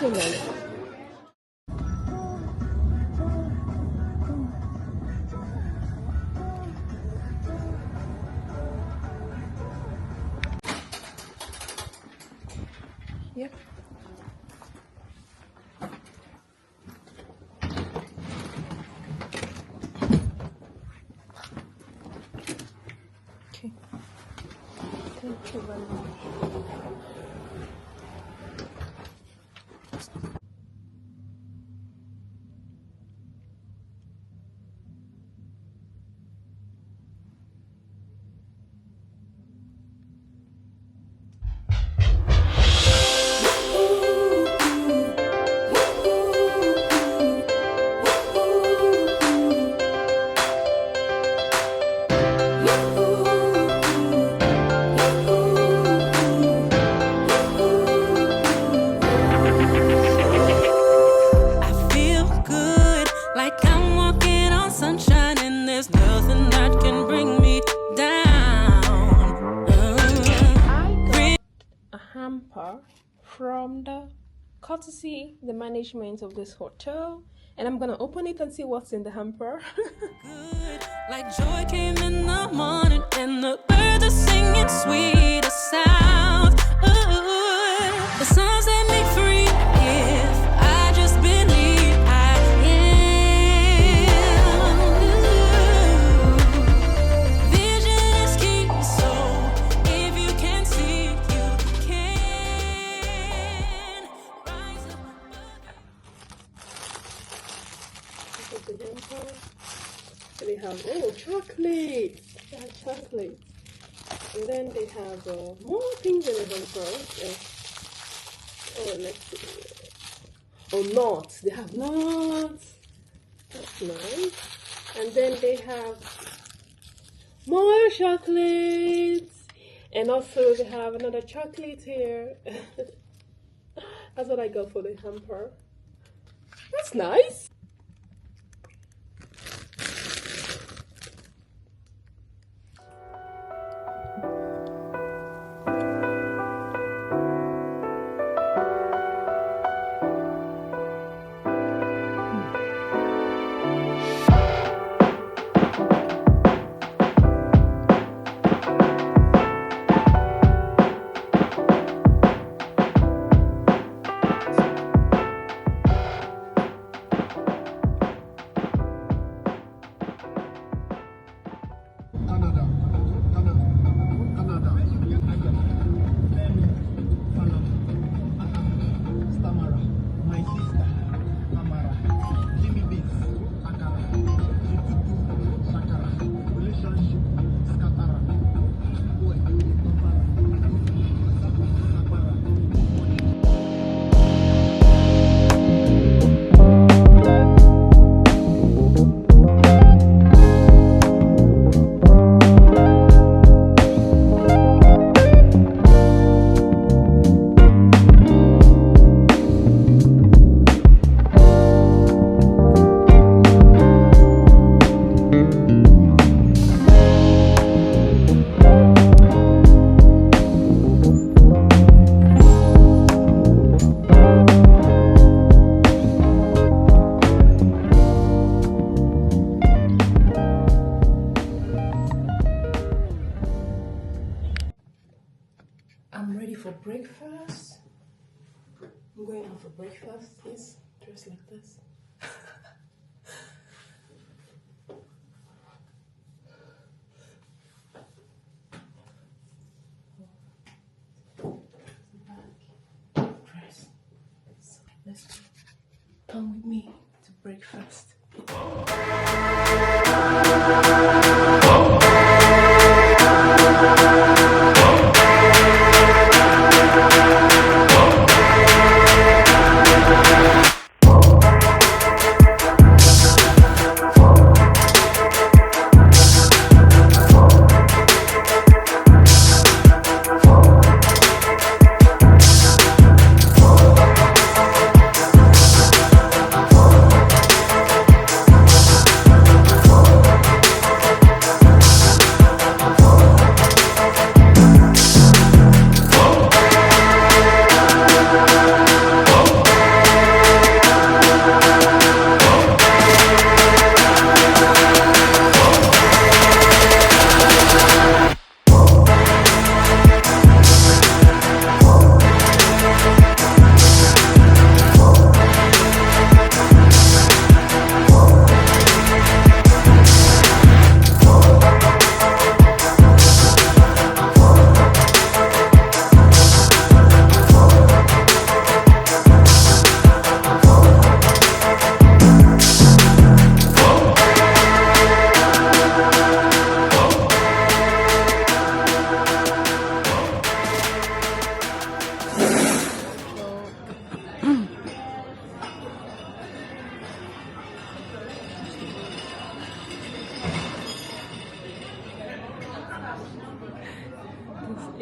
so nice. Yep. Okay. Thank you very much. From the courtesy, the management of this hotel, and I'm gonna open it and see what's in the hamper. Good, like joy came in the morning, and the birds are singing sweet sound. Ooh, the song set me free. If I just believe I am. Vision is key, so if you can see, you can rise up. They have chocolate. They have chocolate, and then they have more things in the hamper. Let's see. Oh, nuts. They have nuts. That's nice. And then they have more chocolates, and also they have another chocolate here. That's what I got for the hamper. That's nice. I'm ready for breakfast. I'm going out for breakfast. Yes, dressed like this. Dress. So let's go. Come with me to breakfast.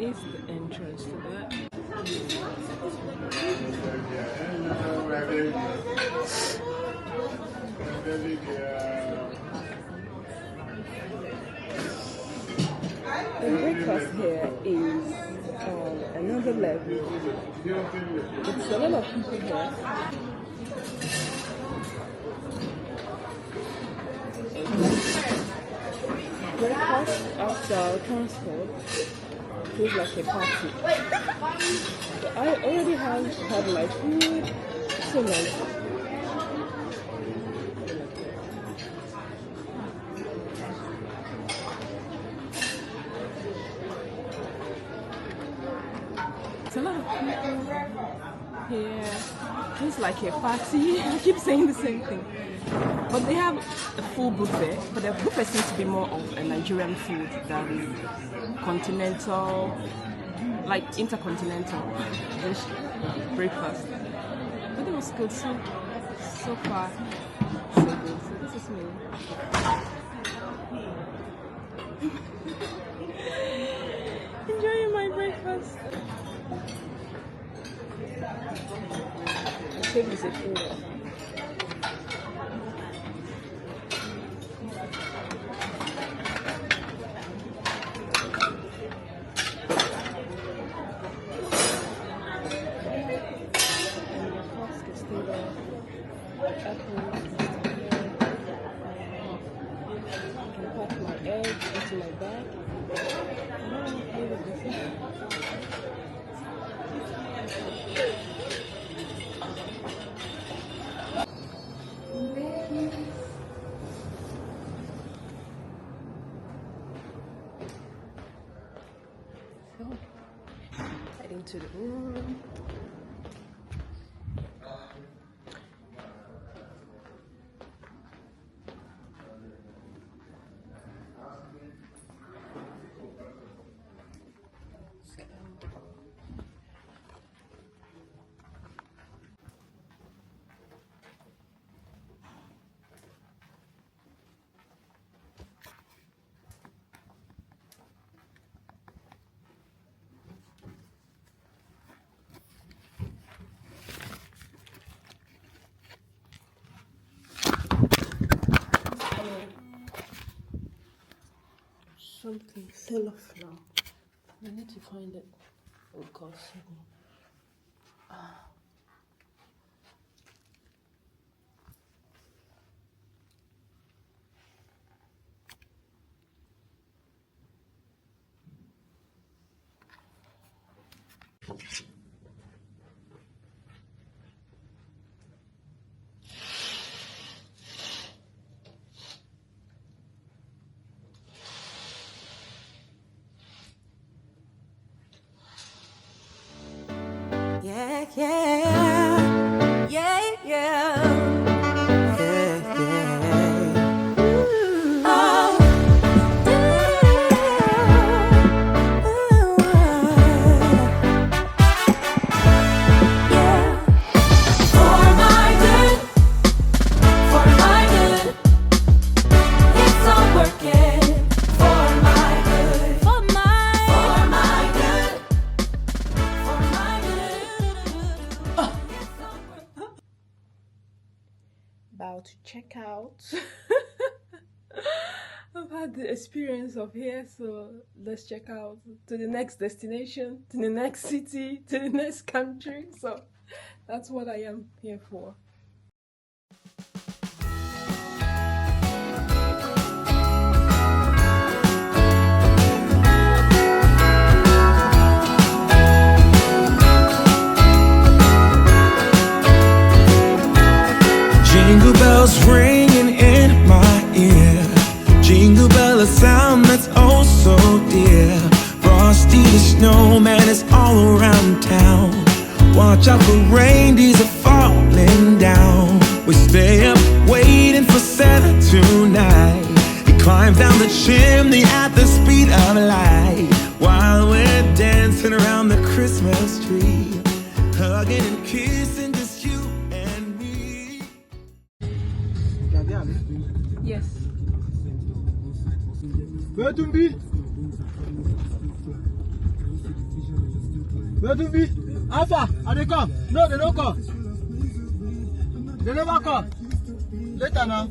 is the entrance to that. The breakfast here is on another level. It's a lot of people here. Breakfast after transport feels like a party. I already have had my food, so nice. It's a lot of people here. Feels like a party. I keep saying the same thing. But they have a full buffet, but the buffet seems to be more of a Nigerian food than continental, like intercontinental breakfast. But it was good so far. So good. So this is me. Enjoying my breakfast. I think it's a food. Heading to the room. Something fell off now. I need to find it. Oh God. Yeah, yeah, yeah, yeah, yeah, yeah. Ooh. Oh. Yeah. For my good, it's all working. For my good, for my good. About to check out. I've had the experience of here, so let's check out to the next destination, to the next city, to the next country. So that's what I am here for. Jingle bells ringing in my ear. Jingle bell, a sound that's oh so dear. Frosty the snowman is all around town. Watch out for reindeers are falling down. We stay up waiting for Santa tonight. He climbs down the chimney at the speed of light, while we're dancing around the Christmas tree, hugging and kissing just you and me. Yes. Where do we? Alpha, are they come? No, they don't come. They never come. Later now.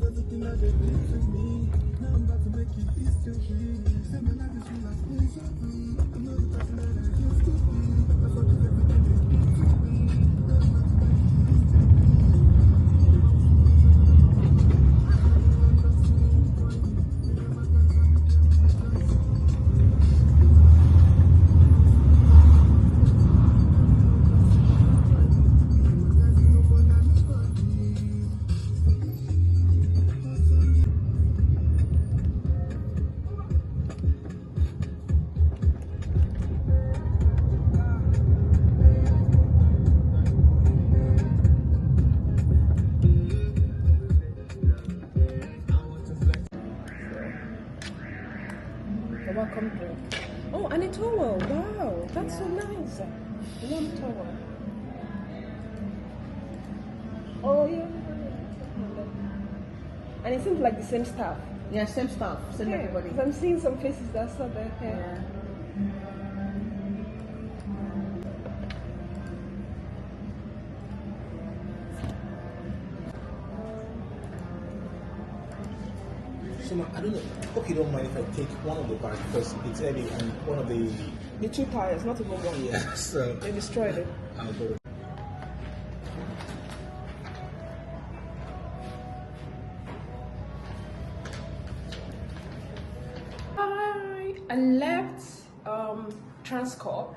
Welcome drink. Oh, and a towel. Wow, that's so nice. One towel. Oh, yeah. And it seems like the same staff. Yeah, same stuff, same everybody. Because I'm seeing some faces that's not there. Yeah. So I don't know. Hope you don't mind if I take one of the bags because it's heavy and one of the. The two tires, not even one. Yeah, so. They destroyed it. I'll go. I left Transcorp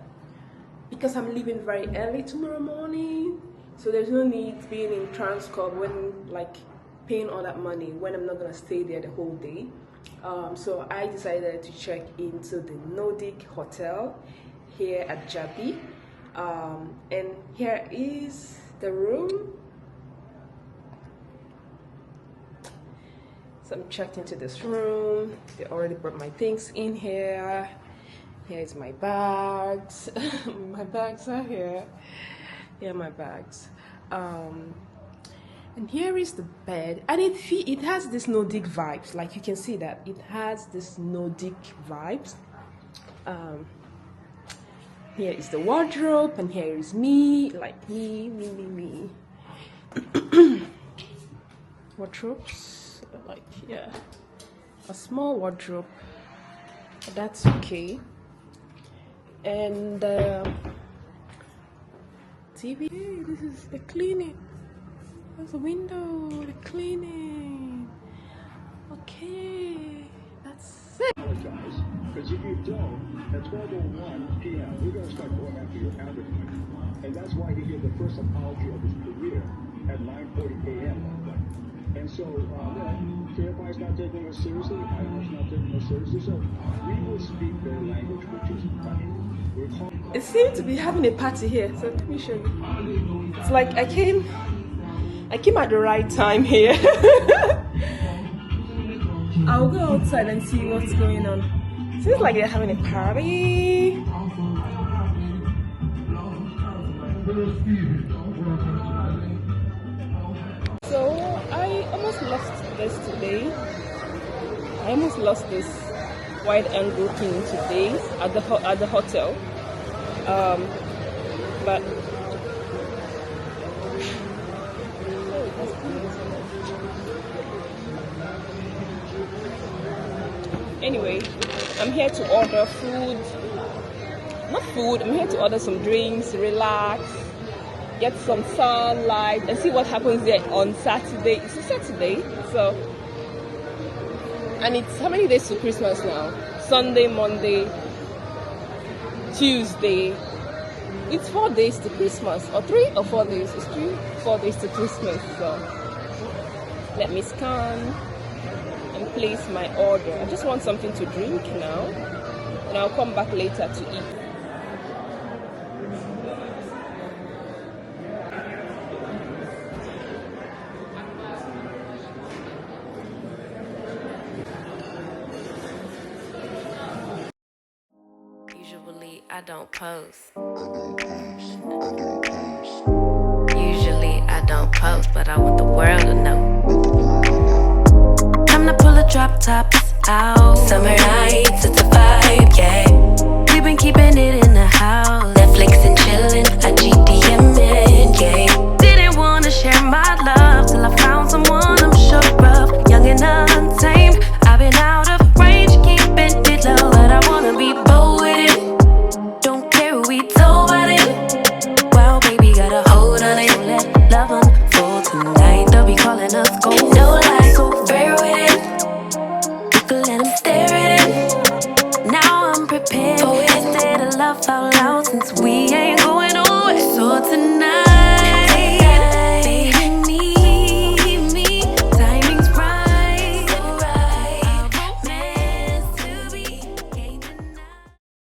because I'm leaving very early tomorrow morning. So there's no need being in Transcorp when paying all that money when I'm not gonna stay there the whole day. So I decided to check into the Nordic Hotel here at Jabi. And here is the room. So I'm checked into this room. They already brought my things in here. Here's my bags. My bags are here. Here are my bags. And here is the bed, and it has this Nordic vibes. Like you can see that it has this Nordic vibes. Here is the wardrobe, and here is me, like me. Wardrobes, yeah, a small wardrobe, but that's okay. And TV. This is the cleaning. There's a window, the cleaning. Okay, that's it. Apologize, because if you don't, at 12:01 p.m., we're going to start going after your advertisement. And that's why he gave the first apology of his career at 9:40 a.m. And so, KFI is not taking us seriously, IO's not taking us seriously, so we will speak their language, which is funny. It seemed to be having a party here, so let me show you. It's like I came at the right time here. I'll go outside and see what's going on. Seems like they're having a party. So I almost lost this today. I almost lost this wide angle thing today at the hotel. But anyway, I'm here to order food. Not food, I'm here to order some drinks, relax, get some sunlight, and see what happens there on Saturday. It's a Saturday, so. And it's how many days to Christmas now? Sunday, Monday, Tuesday. It's 4 days to Christmas, or 3 or 4 days. It's 4 days to Christmas. So let me scan and place my order. I just want something to drink now, and I'll come back later to eat. Usually I don't post. Usually I don't post, but I want the world to know. Time to pull a drop top out. Summer nights, it's a vibe, yeah. We've been keeping it in the laugh out loud since we ain't going nowhere. So tonight